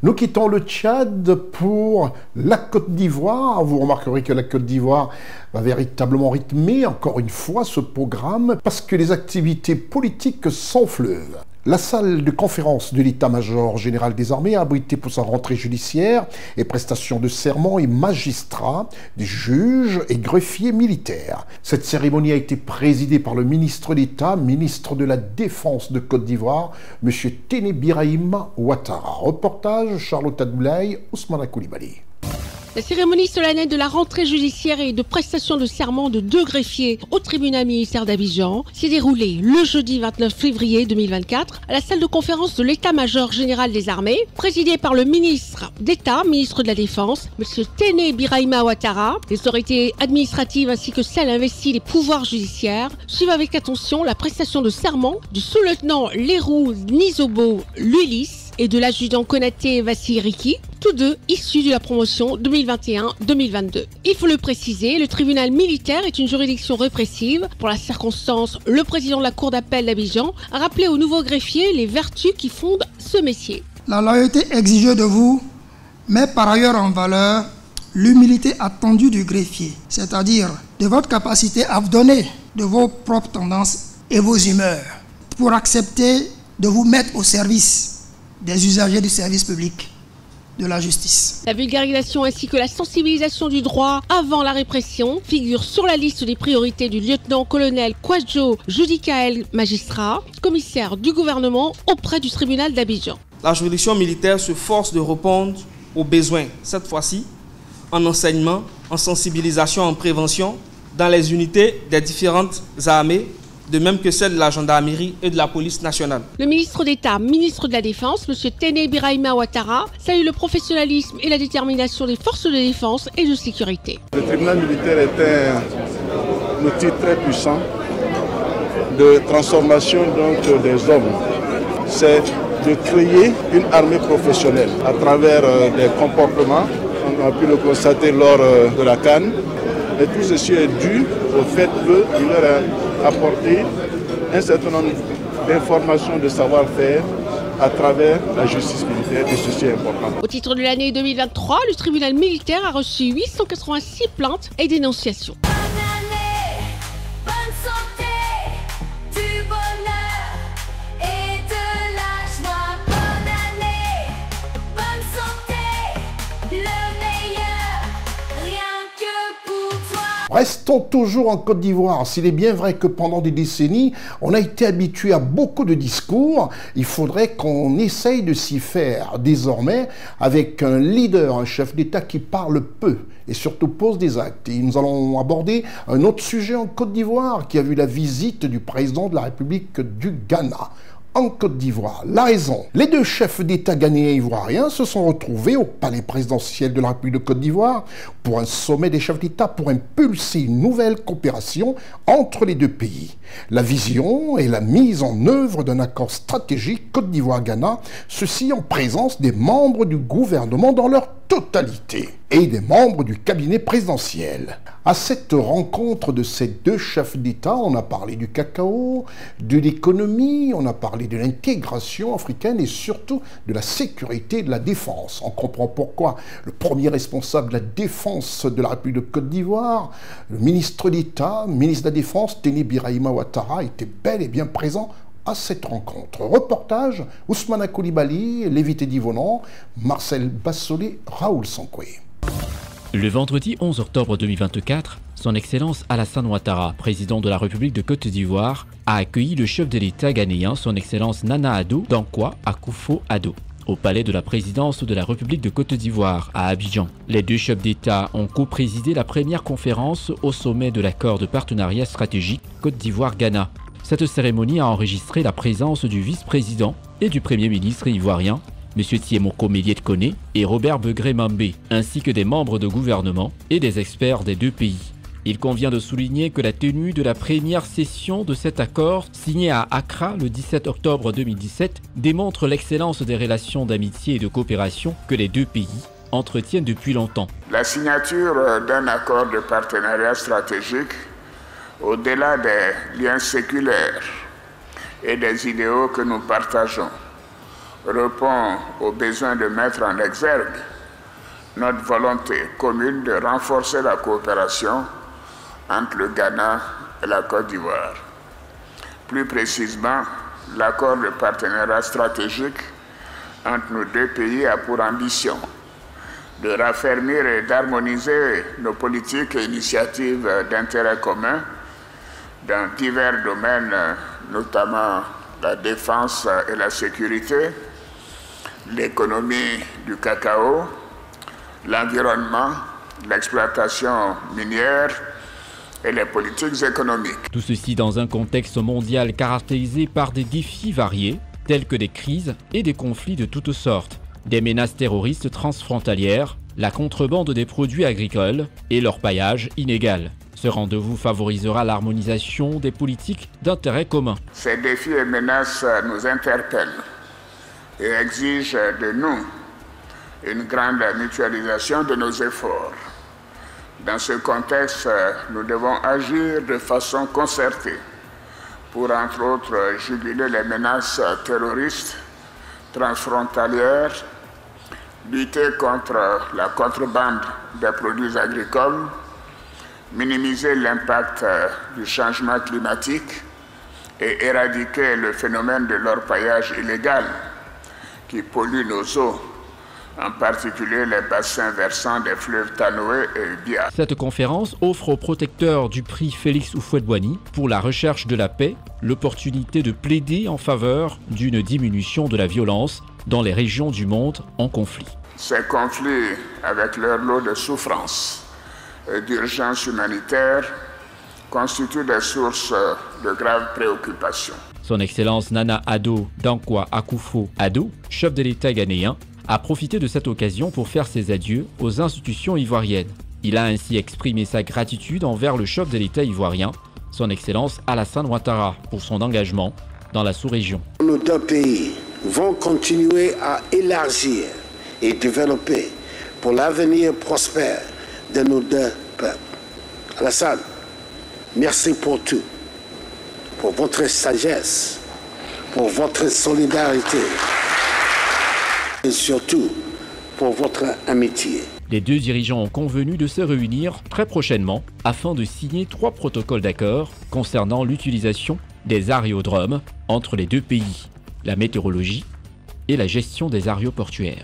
Nous quittons le Tchad pour la Côte d'Ivoire. Vous remarquerez que la Côte d'Ivoire va véritablement rythmer encore une fois ce programme parce que les activités politiques s'enfleuvent. La salle de conférence de l'état-major général des armées a abrité pour sa rentrée judiciaire et prestation de serment et magistrats, des juges et greffiers militaires. Cette cérémonie a été présidée par le ministre d'État, ministre de la Défense de Côte d'Ivoire, M. Téné Birahim Ouattara. Reportage Charlotte Adoulaye, Ousmane Koulibaly. La cérémonie solennelle de la rentrée judiciaire et de prestation de serment de 2 greffiers au tribunal militaire d'Abidjan s'est déroulée le jeudi 29 février 2024 à la salle de conférence de l'état-major général des armées, présidée par le ministre d'État, ministre de la Défense, M. Téné Birahima Ouattara. Les autorités administratives ainsi que celles investies des pouvoirs judiciaires suivent avec attention la prestation de serment du sous-lieutenant Lérou Nizobo Luilis et de l'adjudant Konaté Vassiriki, tous deux issus de la promotion 2021-2022. Il faut le préciser, le tribunal militaire est une juridiction répressive. Pour la circonstance, le président de la cour d'appel d'Abidjan a rappelé aux nouveaux greffiers les vertus qui fondent ce métier. La loyauté exigée de vous met par ailleurs en valeur l'humilité attendue du greffier, c'est-à-dire de votre capacité à vous donner de vos propres tendances et vos humeurs pour accepter de vous mettre au service des usagers du service public de la justice. La vulgarisation ainsi que la sensibilisation du droit avant la répression figurent sur la liste des priorités du lieutenant-colonel Kwadjo Judikael Magistrat, commissaire du gouvernement auprès du tribunal d'Abidjan. La juridiction militaire se force de répondre aux besoins, cette fois-ci en enseignement, en sensibilisation, en prévention, dans les unités des différentes armées, de même que celle de la gendarmerie et de la police nationale. Le ministre d'État, ministre de la Défense, M. Téné Birahima Ouattara, salue le professionnalisme et la détermination des forces de défense et de sécurité. Le tribunal militaire est un outil très puissant de transformation donc, des hommes. C'est de créer une armée professionnelle à travers des comportements. On a pu le constater lors de la CAN. Et tout ceci est dû au fait qu'il leur a apporté un certain nombre d'informations, de savoir-faire à travers la justice militaire, et ceci est important. Au titre de l'année 2023, le tribunal militaire a reçu 886 plaintes et dénonciations. Restons toujours en Côte d'Ivoire. S'il est bien vrai que pendant des décennies, on a été habitué à beaucoup de discours, il faudrait qu'on essaye de s'y faire désormais avec un leader, un chef d'État qui parle peu et surtout pose des actes. Et nous allons aborder un autre sujet en Côte d'Ivoire qui a vu la visite du président de la République du Ghana en Côte d'Ivoire. La raison, les 2 chefs d'État ghanéens et ivoiriens se sont retrouvés au palais présidentiel de la République de Côte d'Ivoire pour un sommet des chefs d'État pour impulser une nouvelle coopération entre les 2 pays. La vision et la mise en œuvre d'un accord stratégique Côte d'Ivoire-Ghana, ceci en présence des membres du gouvernement dans leur totalité et des membres du cabinet présidentiel. À cette rencontre de ces 2 chefs d'État, on a parlé du cacao, de l'économie, on a parlé de l'intégration africaine et surtout de la sécurité et de la défense. On comprend pourquoi le premier responsable de la défense de la République de Côte d'Ivoire, le ministre d'État, ministre de la Défense, Téné Birahima Ouattara, était bel et bien présent à cette rencontre. Reportage, Ousmane Koulibaly, Lévité Divonan, Marcel Bassolé, Raoul Sankoué. Le vendredi 11 octobre 2024, son Excellence Alassane Ouattara, président de la République de Côte d'Ivoire, a accueilli le chef de l'État ghanéen, son Excellence Nana Addo Dankwa Akufo-Addo, au palais de la présidence de la République de Côte d'Ivoire à Abidjan. Les 2 chefs d'État ont co-présidé la première conférence au sommet de l'accord de partenariat stratégique Côte d'Ivoire-Ghana. Cette cérémonie a enregistré la présence du vice-président et du premier ministre ivoirien, M. Tiemoko Méliet Koné et Robert Begré Mambé, ainsi que des membres de gouvernement et des experts des 2 pays. Il convient de souligner que la tenue de la première session de cet accord, signé à Accra le 17 octobre 2017, démontre l'excellence des relations d'amitié et de coopération que les 2 pays entretiennent depuis longtemps. La signature d'un accord de partenariat stratégique, au-delà des liens séculaires et des idéaux que nous partageons, répond au besoin de mettre en exergue notre volonté commune de renforcer la coopération entre le Ghana et la Côte d'Ivoire. Plus précisément, l'accord de partenariat stratégique entre nos deux pays a pour ambition de raffermir et d'harmoniser nos politiques et initiatives d'intérêt commun dans divers domaines, notamment la défense et la sécurité, l'économie du cacao, l'environnement, l'exploitation minière et les politiques économiques. Tout ceci dans un contexte mondial caractérisé par des défis variés, tels que des crises et des conflits de toutes sortes, des menaces terroristes transfrontalières, la contrebande des produits agricoles et leur paillage inégal. Ce rendez-vous favorisera l'harmonisation des politiques d'intérêt commun. Ces défis et menaces nous interpellent et exigent de nous une grande mutualisation de nos efforts. Dans ce contexte, nous devons agir de façon concertée pour, entre autres, juguler les menaces terroristes transfrontalières, lutter contre la contrebande des produits agricoles, minimiser l'impact du changement climatique et éradiquer le phénomène de l'orpaillage illégal qui pollue nos eaux, en particulier les bassins versants des fleuves Tanoé et Bia. Cette conférence offre aux protecteurs du prix Félix Houphouët-Boigny pour la recherche de la paix l'opportunité de plaider en faveur d'une diminution de la violence dans les régions du monde en conflit. Ces conflits, avec leur lot de souffrances et d'urgence humanitaire, constituent des sources de graves préoccupations. Son Excellence Nana Addo Dankwa Akufo-Addo, chef de l'État ghanéen, a profité de cette occasion pour faire ses adieux aux institutions ivoiriennes. Il a ainsi exprimé sa gratitude envers le chef de l'État ivoirien, son Excellence Alassane Ouattara, pour son engagement dans la sous-région. Nos deux pays vont continuer à élargir et développer pour l'avenir prospère de nos deux peuples. Alassane, merci pour tout, pour votre sagesse, pour votre solidarité et surtout pour votre amitié. Les deux dirigeants ont convenu de se réunir très prochainement afin de signer 3 protocoles d'accord concernant l'utilisation des aérodromes entre les deux pays, la météorologie et la gestion des aéroportuaires.